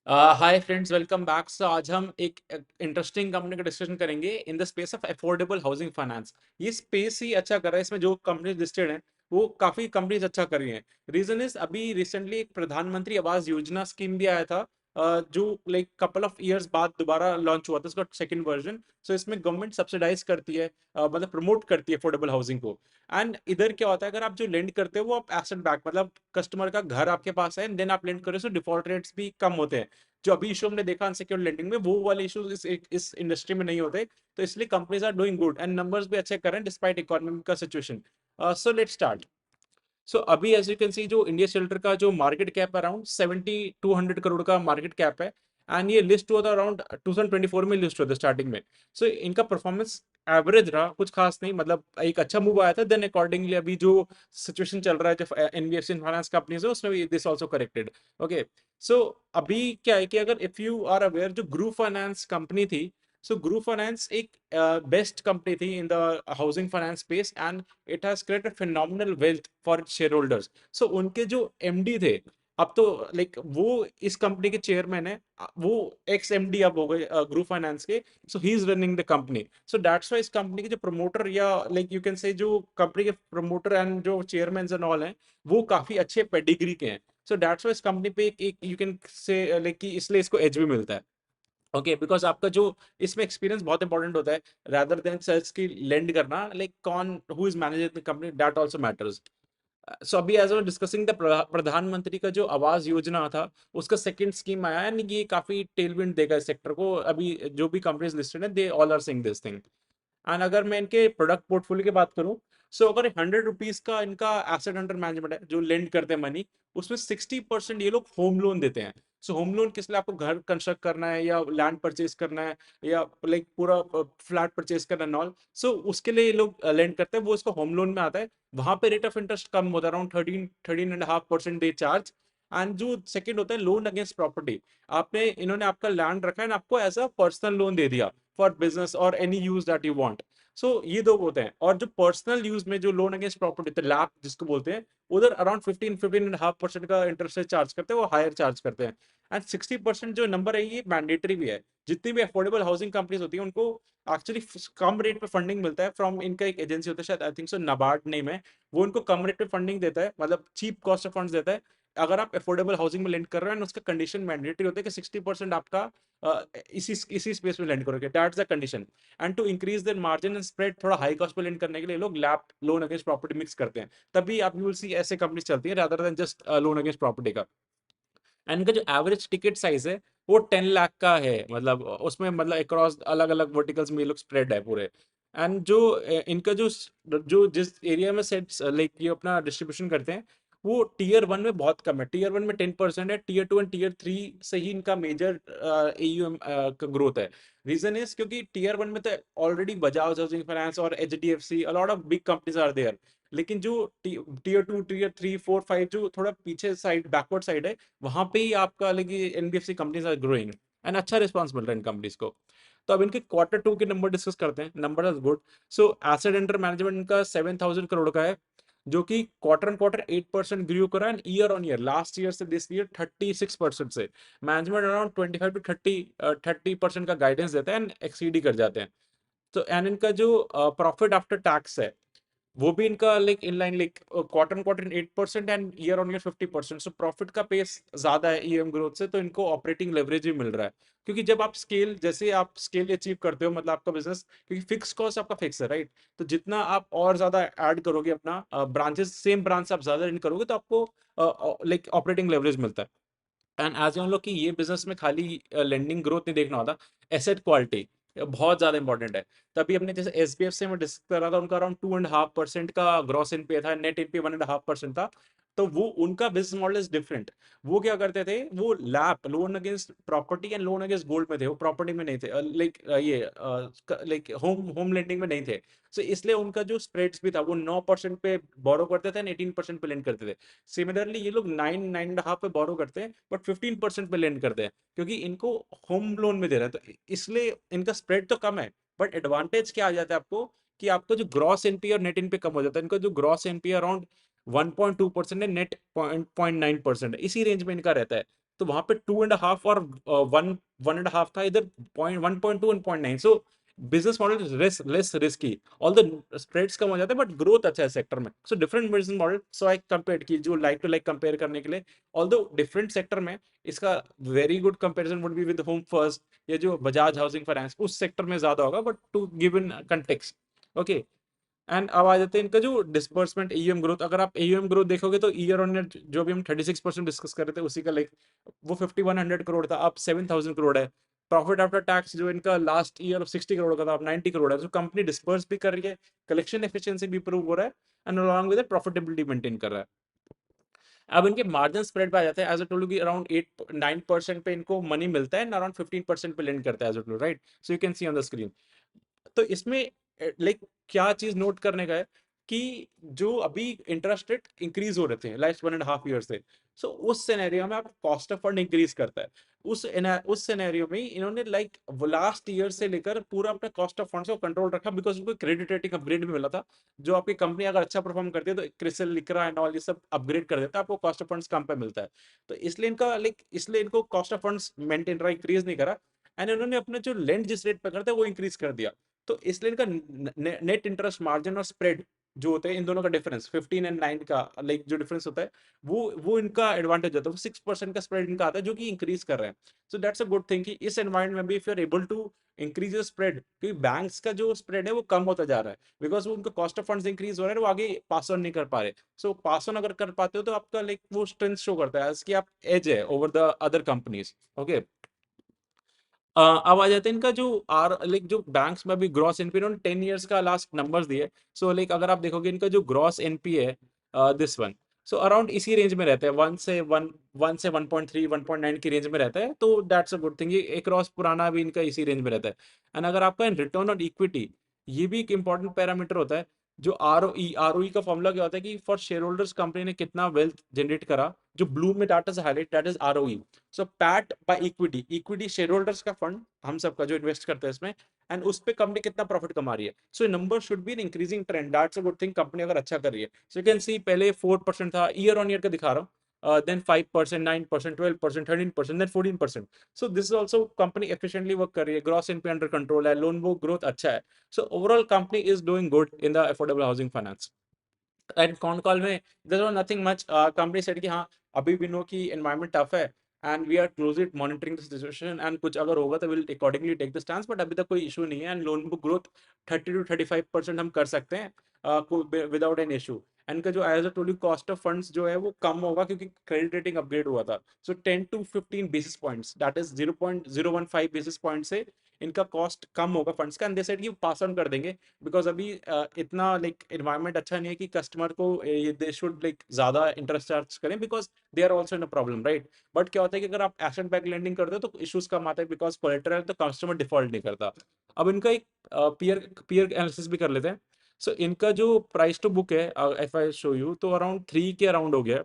हाय friends, welcome back. So आज हम एक इंटरेस्टिंग कंपनी का डिस्कशन करेंगे in the space of affordable housing finance. ये स्पेस ही अच्छा कर रहा है। इसमें जो कंपनीज लिस्टेड हैं वो काफी कंपनीज अच्छा कर रही हैं। रीजन इज अभी रिसेंटली एक प्रधानमंत्री आवास योजना स्कीम भी आया था, जो लाइक कपल ऑफ इयर्स बाद दोबारा लॉन्च हुआ था, इसका सेकंड वर्जन। सो इसमें गवर्नमेंट सब्सिडाइज करती है, मतलब प्रमोट करती है अफोर्डेबल हाउसिंग को। एंड इधर क्या होता है, अगर आप जो लेंड करते हो वो आप एसेट बैक, मतलब कस्टमर का घर आपके पास है देन आप लेंड करो, सो डिफॉल्ट रेट्स भी कम होते हैं। जो अभी इशू हमने देखा अनसिक्योर्ड लेंडिंग में, वो वाले इशूज इस इंडस्ट्री में नहीं होते। तो इसलिए companies are doing good and numbers भी अच्छे कर रहे हैं डिस्पाइट इकोनॉमिक का situation. So let's start. So अभी एज यू कैन सी, जो इंडिया शेल्टर का जो मार्केट कैप अराउंड 7200 करोड़ का मार्केट कैप है। एंड ये लिस्ट हुआ था अराउंड 2024 में, लिस्ट हुआ था स्टार्टिंग में। सो इनका परफॉर्मेंस एवरेज रहा, कुछ खास नहीं, मतलब एक अच्छा मूव आया था। देन अकॉर्डिंगली अभी जो सिचुएशन चल रहा है जो एनबीएफसी फाइनेंस कंपनीज है उसमें भी this also corrected. Okay. So अभी क्या है कि अगर इफ यू आर अवेयर, जो ग्रुप फाइनेंस कंपनी थी, सो ग्रुप फाइनेंस एक बेस्ट कंपनी थी in the housing finance space and it has created phenomenal wealth for shareholders. So उनके जो एमडी थे, अब तो लाइक वो इस कंपनी के चेयरमैन है। वो एक्स एमडी अब हो गए ग्रुप फाइनेंस के। So he is running the company. So that's why इस कंपनी के जो प्रमोटर, या लाइक यू कैन से जो कंपनी के प्रमोटर एंड जो चेयरमैन एंड ऑल हैं, वो काफी अच्छे पेडिग्री के हैं। सो दैट्स वाई इस कंपनी पे एक यू कैन से लाइक कि इसलिए इसको एज भी मिलता है। ओके, बिकॉज आपका जो इसमें एक्सपीरियंस बहुत इंपॉर्टेंट होता है, रादर देन सर्च की लेंड करना, लाइक कौन who is managing the company, that also matters. So अभी एज वर डिस्कसिंग द प्रधानमंत्री का जो आवास योजना था, उसका सेकंड स्कीम आया है, यानी कि ये काफी टेलविंड देगा इस सेक्टर को। अभी जो भी कंपनीज लिस्टेड है they all are saying this thing. And अगर मैं इनके प्रोडक्ट पोर्टफोलियो की बात करूं, सो अगर 100 रुपीज का इनका एसेट अंडर मैनेजमेंट है जो लेंड करते हैं मनी, उसमें 60% ये लोग होम लोन देते हैं। सो होम लोन किस लिए, आपको घर कंस्ट्रक्ट करना है या लैंड परचेज करना है या लाइक पूरा फ्लैट परचेज करना है ऑल, सो उसके लिए ये लोग लेंड करते हैं, वो इसको होम लोन में आता है। वहां पे रेट ऑफ इंटरेस्ट कम होता है, अराउंड 13-13.5% दे चार्ज। एंड जो सेकंड होता है लोन अगेंस्ट प्रॉपर्टी, आपने इन्होंने आपका लैंड रखा है, आपको एज अ पर्सनल लोन दे दिया फॉर बिजनेस और any use that you want. So ये दो होते हैं। और जो पर्सनल यूज में जो लोन अगेंस्ट प्रॉपर्टी, तो लैप जिसको बोलते हैं, उधर अराउंड 15-15.5% का इंटरेस्ट चार्ज करते हैं, वो हायर चार्ज करते हैं। एंड 60% जो नंबर है ये मैंडेटरी भी है। जितनी भी अफोर्डेबल हाउसिंग कंपनीज होती है उनको एक्चुअली कम रेट पे फंडिंग मिलता है फ्रॉम, इनका एक एजेंसी होता है शायद, I think so NABARD name है। वो इनको कम रेट पे फंडिंग देता है, मतलब चीप कॉस्ट ऑफ फंड्स देता है। अगर आप अफोर्डेबल हाउसिंग में लेंड कर रहे हैं, उसका कंडीशन मैंडेटरी होता है कि 60% आपका इसी स्पेस में लेंड करोगे, that's the condition. And to increase their margin and spread, थोड़ा हाई कॉस्ट पे लेंड करने के लिए लोग LAP loan against property mix करते हैं। तभी आप यू विल सी ऐसे कंपनीज चलती है rather then just loan against property का। एंड इनका जो एवरेज टिकट साइज है वो 10 लाख का है, मतलब उसमें मतलब अक्रॉस अलग अलग वर्टिकल्स में ये लोग स्प्रेड है पूरे। एंड जो इनका जो जिस एरिया में सेट लाइक ये अपना डिस्ट्रीब्यूशन करते हैं, वो टीयर 1 में बहुत कम है। टीयर 1 में 10% है, टीयर 2 एंड टीयर 3 से ही इनका मेजर एयूएम का ग्रोथ है। रीजन इज क्योंकि टीयर 1 में तो ऑलरेडी बजाज हाउसिंग फाइनेंस और HDFC, a lot of big companies are there. लेकिन जो टीयर 2, टीयर 3, 4, 5 जो थोड़ा पीछे साइड, बैकवर्ड साइड है, वहां पे ही आपका लगे NBFC companies are growing and अच्छा रिस्पॉन्स मिल रहा है इन कंपनीज को। तो अब इनके Q2 के नंबर डिस्कस करते हैं। Number are good. So asset under management इनका 7000 करोड़ का है, जो कि क्वार्टर ऑन क्वार्टर 8% ग्रो करा है, year on year last year से दिस ईयर 36% से। मैनेजमेंट अराउंड 25 to 30% का गाइडेंस देता है एंड एक्सीड ही कर जाते हैं। तो एंड इनका जो प्रॉफिट आफ्टर टैक्स है, वो भी इनका like in line, like quarter on quarter 8% and year on year 50%। So profit का पेस ज्यादा है ईएम ग्रोथ से, तो इनको ऑपरेटिंग लेवरेज भी मिल रहा है। क्योंकि जब आप स्केल, जैसे आप स्केल अचीव करते हो, मतलब आपका बिजनेस, क्योंकि फिक्स कॉस्ट आपका फिक्स है, राइट। तो जितना आप और ज्यादा ऐड करोगे अपना ब्रांचेस, सेम ब्रांच से आप ज्यादा इन करोगे, तो आपको लाइक ऑपरेटिंग लेवरेज मिलता है। एंड एज हम लोग कि ये बिजनेस में खाली लेंडिंग ग्रोथ नहीं देखना होता, एसेट क्वालिटी बहुत ज्यादा इंपॉर्टेंट है। तभी अपने जैसे एसबीएफ से मैं डिस्कस कर रहा था, उनका अराउंड 2.5% का ग्रॉस एनपीए था, नेट एनपीए 1.5% था। तो वो उनका बिजनेस मॉडल इज डिफरेंट। वो क्या करते थे, वो lap loan against property and loan against gold में थे, वो प्रॉपर्टी में नहीं थे, लाइक ये लाइक होम होम लेंडिंग में नहीं थे। सो इसलिए उनका जो स्प्रेड्स भी था वो 9% पे बोरो करते थे एंड 18% पे लेंड करते थे। सिमिलरली ये लोग 9-9.5 पे बोरो करते हैं बट 15% पे लेंड करते हैं, क्योंकि इनको होम लोन में दे रहे हैं। तो इसलिए इनका स्प्रेड तो कम है, बट एडवांटेज क्या आ जाता है आपको, कि आपका जो ग्रॉस एनपीए और नेट एनपीए कम हो जाता है। इनका जो ग्रॉस एनपीए अराउंड 1.2% है, नेट 0.9% है, इसी रेंज में इनका रहता है। तो वहां पे 2.5 और 1.5 था, इधर 1.2 and 0.9। So business model is less risky, all the spreads कम हो जाते हैं बट ग्रोथ अच्छा है सेक्टर में। So different business model, so I compare की जो लाइक टू लाइक कंपेयर करने के लिए, ऑल्दो डिफरेंट सेक्टर में इसका very good comparison would be with home first, ये जो बजाज हाउसिंग फाइनेंस उस सेक्टर में ज्यादा होगा, but to give in context. Okay, and अब आ जाते हैं इनका जो डिस्बर्समेंट एयूएम ग्रोथ। अगर आप एयूएम ग्रोथ देखोगे तो ईयर ऑन ईयर जो भी हम 36% डिस्कस कर रहे थे उसी का लाइक वो 5100 करोड़ था, अब 7000 करोड़ है। प्रॉफिट आफ्टर टैक्स जो इनका लास्ट ईयर 60 करोड़ का था, अब 90 करोड़ है। तो कंपनी डिस्पर्स भी कर रही है, कलेक्शन एफिशिएंसी भी इंप्रूव हो रहा है, and along with profitability maintain कर रहा है। अब इनके मार्जिन स्प्रेड पे आ जाते हैं। एज अ टोल्ड की अराउंड 8-9% पे इनको मनी मिलता है, एंड अराउंड 15% पे लेंड करता है as I told, right? So you can see on the screen. तो इसमें लाइक क्या चीज नोट करने का है कि जो अभी इंटरेस्ट रेट इंक्रीज हो रहे थे लास्ट 1.5 ईयर से, सो उस सिनेरियो में आप कॉस्ट ऑफ फंड इंक्रीज करता है। उस सिनेरियो में इन्होंने लाइक लास्ट ईयर से लेकर पूरा अपना कॉस्ट ऑफ फंड्स को कंट्रोल रखा, बिकॉज उनको क्रेडिट रेटिंग अपग्रेड भी मिला था। जो आपकी कंपनी अगर अच्छा परफॉर्म करती है तो क्रिसिल, लिक्रा एंड ऑल ये सब अपग्रेड कर देता है, आपको कॉस्ट ऑफ फंड्स कम पे मिलता है। तो इसलिए इनका लाइक इसलिए इनको कॉस्ट ऑफ फंड्स मेंटेन रहा, इंक्रीज नहीं करा, एंड इन्होंने अपने जो लेंड जिस रेट पे करते हैं वो इंक्रीज कर दिया। तो इसलिए इनका नेट इंटरेस्ट मार्जिन और स्प्रेड जो होते हैं इन दोनों का डिफरेंस 15 एंड 9 का लाइक जो डिफरेंस होता है, वो इनका एडवांटेज होता है। वो 6% का स्प्रेड इनका आता है जो कि इंक्रीज कर रहे हैं। So that's a good thing कि इस एनवायरमेंट में भी if you are able to increase your spread, क्योंकि बैंक्स का जो स्प्रेड है वो कम होता जा रहा है, बिकॉज वो उनका कॉस्ट ऑफ फंड्स इंक्रीज हो रहा है, वो आगे पास ऑन नहीं कर पा रहे। सो पास ऑन अगर कर पाते हो तो आपका लाइक वो स्ट्रेंथ शो करता है कि आप एज है over the other companies. Okay, अब आ जाते हैं इनका जो आर लाइक जो बैंक्स में भी ग्रॉस एनपी, उन्होंने 10 इयर्स का लास्ट नंबर्स दिए। सो लाइक अगर आप देखोगे इनका जो ग्रॉस एनपी है दिस वन, सो अराउंड इसी रेंज में रहता है, 1 से 1.3 1.9 की रेंज में रहता है। तो दैट्स अ गुड थिंग, ये एक क्रॉस पुराना भी इनका इसी रेंज में रहता है। एंड अगर आपका रिटर्न ऑन इक्विटी, ये भी एक इंपॉर्टेंट पैरामीटर होता है। जो आरओई का फॉर्मूला क्या होता है कि फॉर शेयर होल्डर्स कंपनी ने कितना वेल्थ जनरेट करा, जो ब्लू में डाटा से highlight, that is ROE. So PAT by equity, equity share holders का फंड, हम सबका जो इन्वेस्ट करते हैं इसमें, एंड उस पे कंपनी कितना प्रॉफिट कमा रही है। So number should be in increasing trend, that's a good thing company अगर अच्छा कर रही है। सो यू कैन सी पहले 4% था, ईयर ऑन ईयर का दिखा रहा हूँ, then 5%, 9%, 12%, 13%, then 14%। So this is also company efficiently work कर रही है, ग्रॉस एनपी अंडर कंट्रोल है, लोन बुक ग्रोथ अच्छा है। So overall company is doing good in the affordable housing finance. And con call में there was nothing much, company said कि हाँ अभी भी नो की एनवायरनमेंट टफ है, and we are closely monitoring the situation, and कुछ अगर होगा तो will accordingly take the stand, but अभी तक कोई इशू नहीं है, and loan book growth 30 to 35% हम कर सकते हैं विदाउट एन इशू। एंड का जो as I told cost of funds जो है वो कम होगा क्योंकि क्रेडिट रेटिंग अपग्रेड हुआ था। सो 10 to 15 basis points, that is 0.015 basis point से इनका कॉस्ट कम होगा फंड्स का, एंड दे सेड कि पास ऑन कर देंगे, बिकॉज अभी इतना लाइक एनवायरनमेंट अच्छा नहीं है कि कस्टमर को दे शुड लाइक ज्यादा इंटरेस्ट चार्ज करें, because they are also in a problem, right? But क्या होता है कि अगर आप एसेट बैक लेंडिंग करते हो तो इश्यूज कम आते हैं, बिकॉज कोलेटरल तो कस्टमर डिफॉल्ट नहीं करता। अब इनका एक पीयर पीयर एनालिसिस भी कर लेते हैं। सो इनका जो प्राइस टू बुक है, एफ आई शो यू, तो अराउंड 3 के अराउंड हो गया,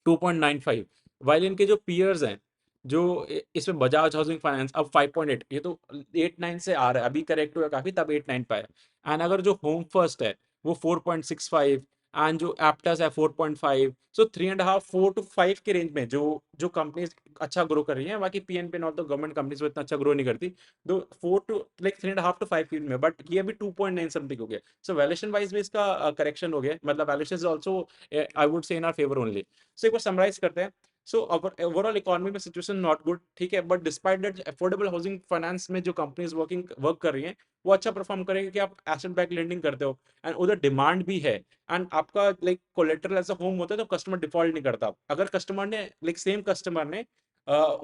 2.95। वाइल इनके जो पीयर्स हैं, जो इसमें बजाज हाउसिंग फाइनेंस अब 5.8, ये तो 8-9 से आ रहा है, अभी करेक्ट हुआ काफी, तब 8-9 पाया। एंड अगर जो होम फर्स्ट है वो 4.65, एंड जो एप्टस है 4.5। सो 3.5 4 to 5 के रेंज में जो जो कंपनीज अच्छा ग्रो कर रही है, बाकी पीएनपी नॉट तो गवर्नमेंट कंपनीज वो इतना अच्छा ग्रो नहीं करती। तो 4 टू लाइक 3.5 to 5 के रेंज में, बट ये अभी 2.9 समथिंग हो गया। सो वैल्यूएशन वाइज भी इसका करेक्शन हो गया, मतलब valuation is also I would say in our favour only. So एक बार समराइज करते हैं। सो ओवरऑल इकोनॉमी में सिचुएशन नॉट गुड, ठीक है, but despite that affordable housing finance में जो कंपनीज वर्क कर रही हैं वो अच्छा परफॉर्म करेंगे कि आप एसेट बैक लेंडिंग करते हो, एंड उधर डिमांड भी है, एंड आपका like collateral as a home होता है तो कस्टमर डिफॉल्ट नहीं करता। अगर कस्टमर ने लाइक सेम कस्टमर ने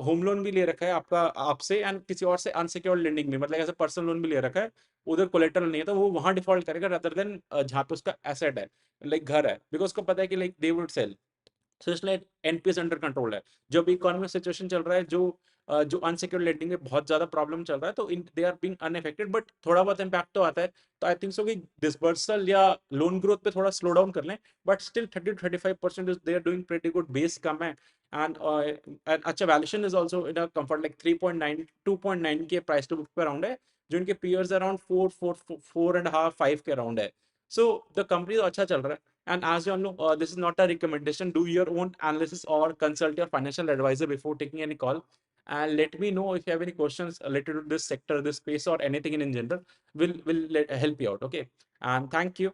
होम लोन भी ले रखा है आपका आपसे, एंड किसी और से अनसिक्योर्ड लेंडिंग भी, मतलब ऐसे पर्सनल लोन भी ले रखा है, उधर कोलेटरल नहीं है, तो वो वहां डिफॉल्ट करेगा रादर देन जहाँ पे उसका एसेट है, लाइक घर है, बिकॉज उसको पता है कि लाइक दे वुड सेल। सो इसलिए एनपीएस अंडर कंट्रोल है। जो भी इकोनॉमिक सिचुएशन चल रहा है, जो अनसिक्योर्ड लेंडिंग में बहुत ज्यादा प्रॉब्लम चल रहा है, तो they are being unaffected, but थोड़ा बहुत इम्पैक्ट तो आता है। तो आई थिंक सो कि डिसबर्सल या लोन ग्रोथ पे थोड़ा स्लो डाउन कर लें, but still 30 to 35% is they are doing pretty good, base कम है, एंड अच्छा valuation is also in a comfort, like 3.9 2.9 के प्राइस टू बुक पे अराउंड है, जो इनके पीयर्स अराउंड 4 4 4.5 5 के अराउंड है। सो द कंपनी तो अच्छा चल रहा है, And as you all know, this is not a recommendation. Do your own analysis or consult your financial advisor before taking any call. And let me know if you have any questions related to this sector, this space, or anything in general. Will help you out. Okay. And thank you.